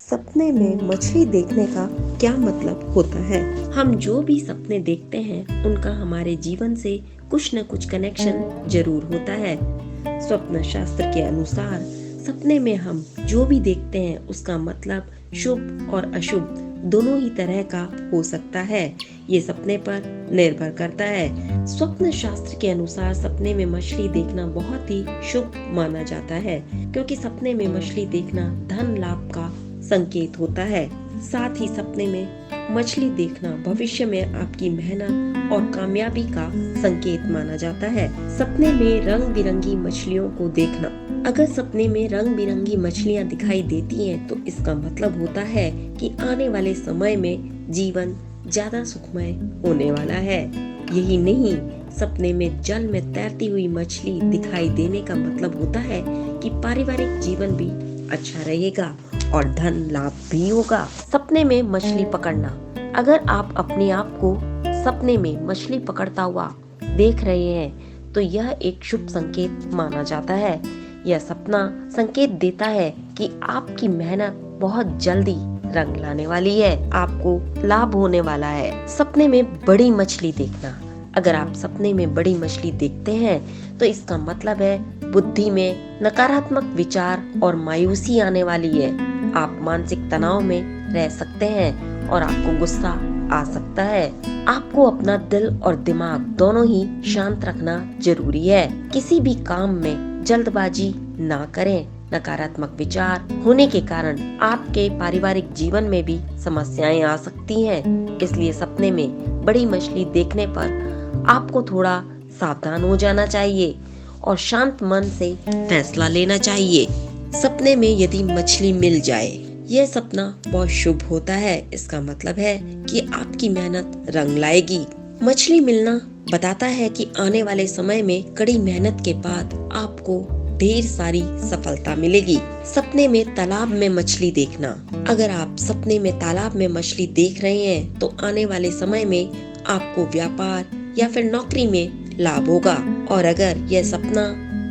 सपने में मछली देखने का क्या मतलब होता है? हम जो भी सपने देखते हैं उनका हमारे जीवन से कुछ न कुछ कनेक्शन जरूर होता है। स्वप्न शास्त्र के अनुसार सपने में हम जो भी देखते हैं उसका मतलब शुभ और अशुभ दोनों ही तरह का हो सकता है। ये सपने पर निर्भर करता है। स्वप्न शास्त्र के अनुसार सपने में मछली देखना बहुत ही शुभ माना जाता है, क्योंकि सपने में मछली देखना धन लाभ का संकेत होता है। साथ ही सपने में मछली देखना भविष्य में आपकी मेहनत और कामयाबी का संकेत माना जाता है। सपने में रंग बिरंगी मछलियों को देखना, अगर सपने में रंग बिरंगी मछलियां दिखाई देती हैं तो इसका मतलब होता है कि आने वाले समय में जीवन ज्यादा सुखमय होने वाला है। यही नहीं, सपने में जल में तैरती हुई मछली दिखाई देने का मतलब होता है कि पारिवारिक जीवन भी अच्छा रहेगा और धन लाभ भी होगा। सपने में मछली पकड़ना, अगर आप अपने आप को सपने में मछली पकड़ता हुआ देख रहे हैं तो यह एक शुभ संकेत माना जाता है। यह सपना संकेत देता है कि आपकी मेहनत बहुत जल्दी रंग लाने वाली है, आपको लाभ होने वाला है। सपने में बड़ी मछली देखना, अगर आप सपने में बड़ी मछली देखते हैं तो इसका मतलब है बुद्धि में नकारात्मक विचार और मायूसी आने वाली है। आप मानसिक तनाव में रह सकते हैं और आपको गुस्सा आ सकता है। आपको अपना दिल और दिमाग दोनों ही शांत रखना जरूरी है। किसी भी काम में जल्दबाजी ना करें। नकारात्मक विचार होने के कारण आपके पारिवारिक जीवन में भी समस्याएं आ सकती हैं। इसलिए सपने में बड़ी मछली देखने पर आपको थोड़ा सावधान हो जाना चाहिए और शांत मन से फैसला लेना चाहिए। सपने में यदि मछली मिल जाए, यह सपना बहुत शुभ होता है। इसका मतलब है कि आपकी मेहनत रंग लाएगी। मछली मिलना बताता है कि आने वाले समय में कड़ी मेहनत के बाद आपको ढेर सारी सफलता मिलेगी। सपने में तालाब में मछली देखना, अगर आप सपने में तालाब में मछली देख रहे हैं तो आने वाले समय में आपको व्यापार या फिर नौकरी में लाभ होगा। और अगर यह सपना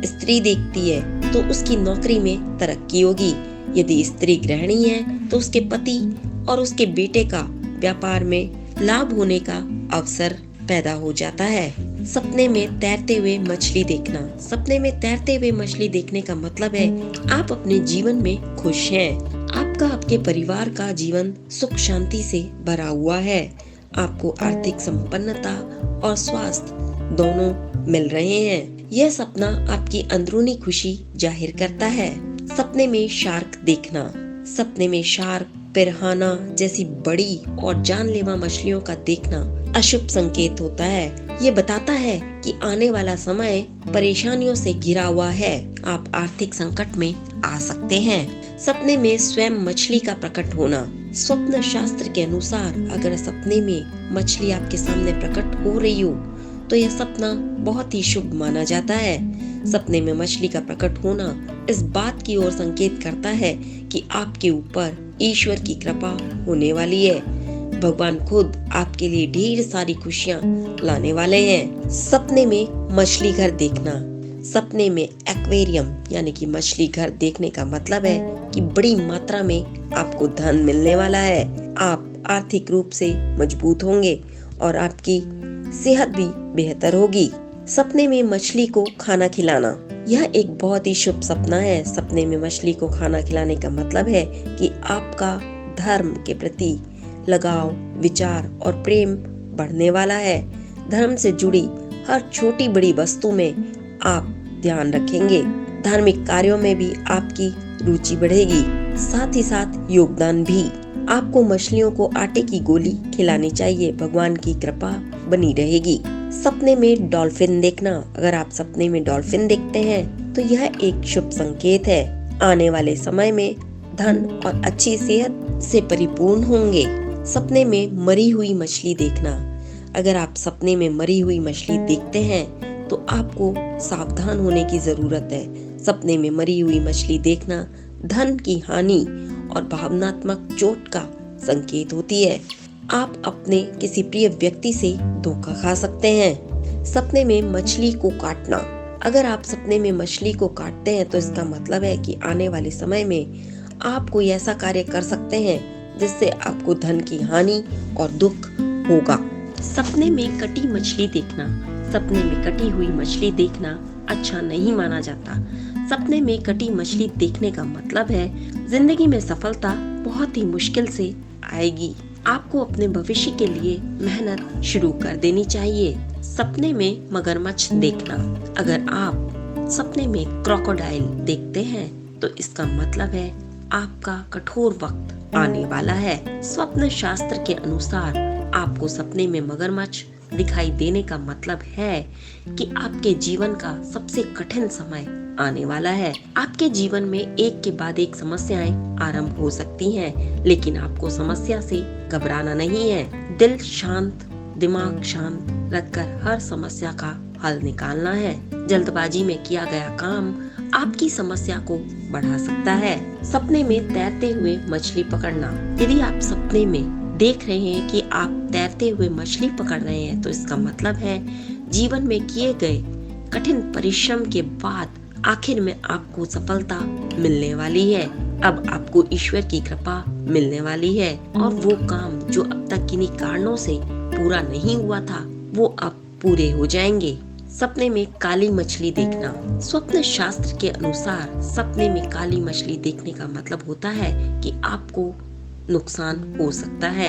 स्त्री देखती है तो उसकी नौकरी में तरक्की होगी। यदि स्त्री गृहिणी है तो उसके पति और उसके बेटे का व्यापार में लाभ होने का अवसर पैदा हो जाता है। सपने में तैरते हुए मछली देखना, सपने में तैरते हुए मछली देखने का मतलब है आप अपने जीवन में खुश हैं। आपका आपके परिवार का जीवन सुख शांति से भरा हुआ है। आपको आर्थिक संपन्नता और स्वास्थ्य दोनों मिल रहे हैं। यह सपना आपकी अंदरूनी खुशी जाहिर करता है। सपने में शार्क देखना, सपने में शार्क, पिरान्हा जैसी बड़ी और जानलेवा मछलियों का देखना अशुभ संकेत होता है। ये बताता है कि आने वाला समय परेशानियों से घिरा हुआ है। आप आर्थिक संकट में आ सकते हैं। सपने में स्वयं मछली का प्रकट होना, स्वप्न शास्त्र के अनुसार अगर सपने में मछली आपके सामने प्रकट हो रही हो तो यह सपना बहुत ही शुभ माना जाता है। सपने में मछली का प्रकट होना इस बात की ओर संकेत करता है कि आपके ऊपर ईश्वर की कृपा होने वाली है। भगवान खुद आपके लिए ढेर सारी खुशियाँ लाने वाले हैं। सपने में मछली घर देखना, सपने में एक्वेरियम यानी कि मछली घर देखने का मतलब है कि बड़ी मात्रा में आपको धन मिलने वाला है। आप आर्थिक रूप से मजबूत होंगे और आपकी सेहत भी बेहतर होगी। सपने में मछली को खाना खिलाना, यह एक बहुत ही शुभ सपना है। सपने में मछली को खाना खिलाने का मतलब है कि आपका धर्म के प्रति लगाव, विचार और प्रेम बढ़ने वाला है। धर्म से जुड़ी हर छोटी बड़ी वस्तु में आप ध्यान रखेंगे। धार्मिक कार्यों में भी आपकी रुचि बढ़ेगी। साथ ही साथ योगदान भी। आपको मछलियों को आटे की गोली खिलानी चाहिए, भगवान की कृपा बनी रहेगी। सपने में डॉल्फिन देखना, अगर आप सपने में डॉल्फिन देखते हैं तो यह एक शुभ संकेत है। आने वाले समय में धन और अच्छी सेहत से परिपूर्ण होंगे। सपने में मरी हुई मछली देखना, अगर आप सपने में मरी हुई मछली देखते हैं तो आपको सावधान होने की जरूरत है। सपने में मरी हुई मछली देखना धन की हानि और भावनात्मक चोट का संकेत होती है। आप अपने किसी प्रिय व्यक्ति से धोखा खा सकते हैं। सपने में मछली को काटना, अगर आप सपने में मछली को काटते हैं तो इसका मतलब है कि आने वाले समय में आप कोई ऐसा कार्य कर सकते हैं जिससे आपको धन की हानि और दुख होगा। सपने में कटी मछली देखना। सपने में कटी हुई मछली देखना अच्छा नहीं माना जाता। सपने में कटी मछली देखने का मतलब है जिंदगी में सफलता बहुत ही मुश्किल से आएगी। आपको अपने भविष्य के लिए मेहनत शुरू कर देनी चाहिए। सपने में मगरमच्छ देखना। अगर आप सपने में क्रोकोडाइल देखते हैं तो इसका मतलब है आपका कठोर वक्त आने वाला है। स्वप्न शास्त्र के अनुसार आपको सपने में मगरमच्छ दिखाई देने का मतलब है कि आपके जीवन का सबसे कठिन समय आने वाला है। आपके जीवन में एक के बाद एक समस्याएं आरंभ हो सकती हैं, लेकिन आपको समस्या से घबराना नहीं है। दिल शांत, दिमाग शांत रखकर हर समस्या का हल निकालना है। जल्दबाजी में किया गया काम आपकी समस्या को बढ़ा सकता है। सपने में तैरते हुए मछली पकड़ना। यदि आप सपने में देख रहे हैं कि आप तैरते हुए मछली पकड़ रहे हैं तो इसका मतलब है जीवन में किए गए कठिन परिश्रम के बाद आखिर में आपको सफलता मिलने वाली है। अब आपको ईश्वर की कृपा मिलने वाली है और वो काम जो अब तक किन्हीं कारणों से पूरा नहीं हुआ था वो अब पूरे हो जाएंगे। सपने में काली मछली देखना। स्वप्न शास्त्र के अनुसार सपने में काली मछली देखने का मतलब होता है कि आपको नुकसान हो सकता है,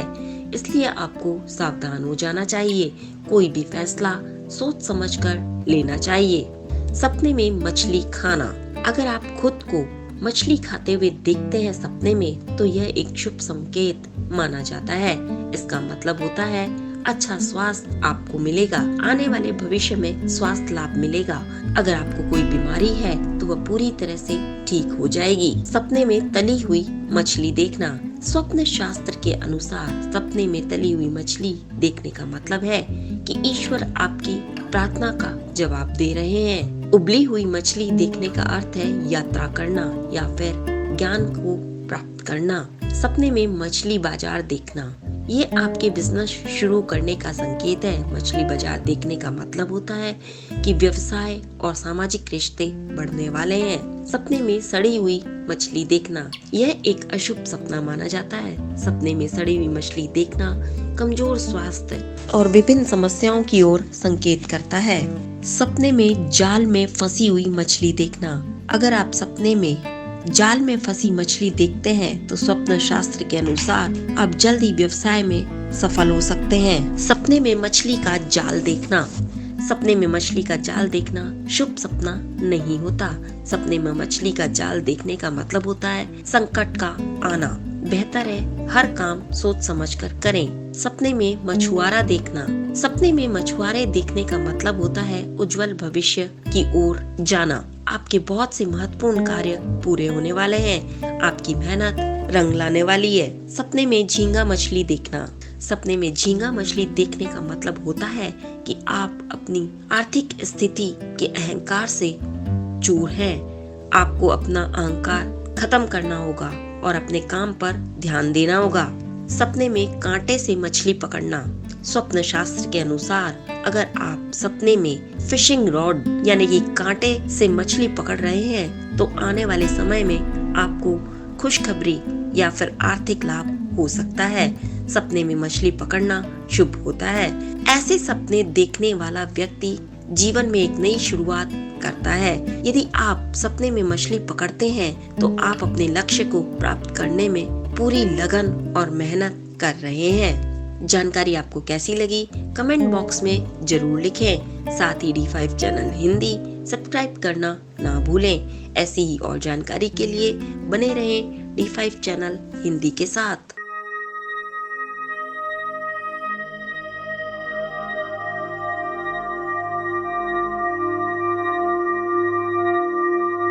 इसलिए आपको सावधान हो जाना चाहिए। कोई भी फैसला सोच समझकर लेना चाहिए। सपने में मछली खाना। अगर आप खुद को मछली खाते हुए देखते हैं सपने में तो यह एक शुभ संकेत माना जाता है। इसका मतलब होता है अच्छा स्वास्थ्य आपको मिलेगा। आने वाले भविष्य में स्वास्थ्य लाभ मिलेगा। अगर आपको कोई बीमारी है तो वह पूरी तरह से ठीक हो जाएगी। सपने में तली हुई मछली देखना। स्वप्न शास्त्र के अनुसार सपने में तली हुई मछली देखने का मतलब है कि ईश्वर आपकी प्रार्थना का जवाब दे रहे हैं। उबली हुई मछली देखने का अर्थ है यात्रा करना या फिर ज्ञान को प्राप्त करना। सपने में मछली बाजार देखना। ये आपके बिजनेस शुरू करने का संकेत है। मछली बाजार देखने का मतलब होता है कि व्यवसाय और सामाजिक रिश्ते बढ़ने वाले हैं। सपने में सड़ी हुई मछली देखना। यह एक अशुभ सपना माना जाता है। सपने में सड़ी हुई मछली देखना कमजोर स्वास्थ्य और विभिन्न समस्याओं की ओर संकेत करता है। सपने में जाल में फंसी हुई मछली देखना। अगर आप सपने में जाल में फंसी मछली देखते हैं तो स्वप्न शास्त्र के अनुसार आप जल्दी व्यवसाय में सफल हो सकते हैं। सपने में मछली का जाल देखना। सपने में मछली का जाल देखना शुभ सपना नहीं होता। सपने में मछली का जाल देखने का मतलब होता है संकट का आना। बेहतर है हर काम सोच समझकर करें। सपने में मछुआरा देखना। सपने में मछुआरे देखने का मतलब होता है उज्जवल भविष्य की ओर जाना। आपके बहुत से महत्वपूर्ण कार्य पूरे होने वाले हैं। आपकी मेहनत रंग लाने वाली है। सपने में झींगा मछली देखना। सपने में झींगा मछली देखने का मतलब होता है कि आप अपनी आर्थिक स्थिति के अहंकार से चूर हैं। आपको अपना अहंकार खत्म करना होगा और अपने काम पर ध्यान देना होगा। सपने में कांटे से मछली पकड़ना। स्वप्न शास्त्र के अनुसार अगर आप सपने में फिशिंग रॉड यानी कि कांटे से मछली पकड़ रहे हैं तो आने वाले समय में आपको खुशखबरी या फिर आर्थिक लाभ हो सकता है। सपने में मछली पकड़ना शुभ होता है। ऐसे सपने देखने वाला व्यक्ति जीवन में एक नई शुरुआत करता है। यदि आप सपने में मछली पकड़ते हैं तो आप अपने लक्ष्य को प्राप्त करने में पूरी लगन और मेहनत कर रहे हैं। जानकारी आपको कैसी लगी कमेंट बॉक्स में जरूर लिखें। साथ ही D5 चैनल हिंदी सब्सक्राइब करना ना भूलें। ऐसी ही और जानकारी के लिए बने रहें D5 चैनल हिंदी के साथ।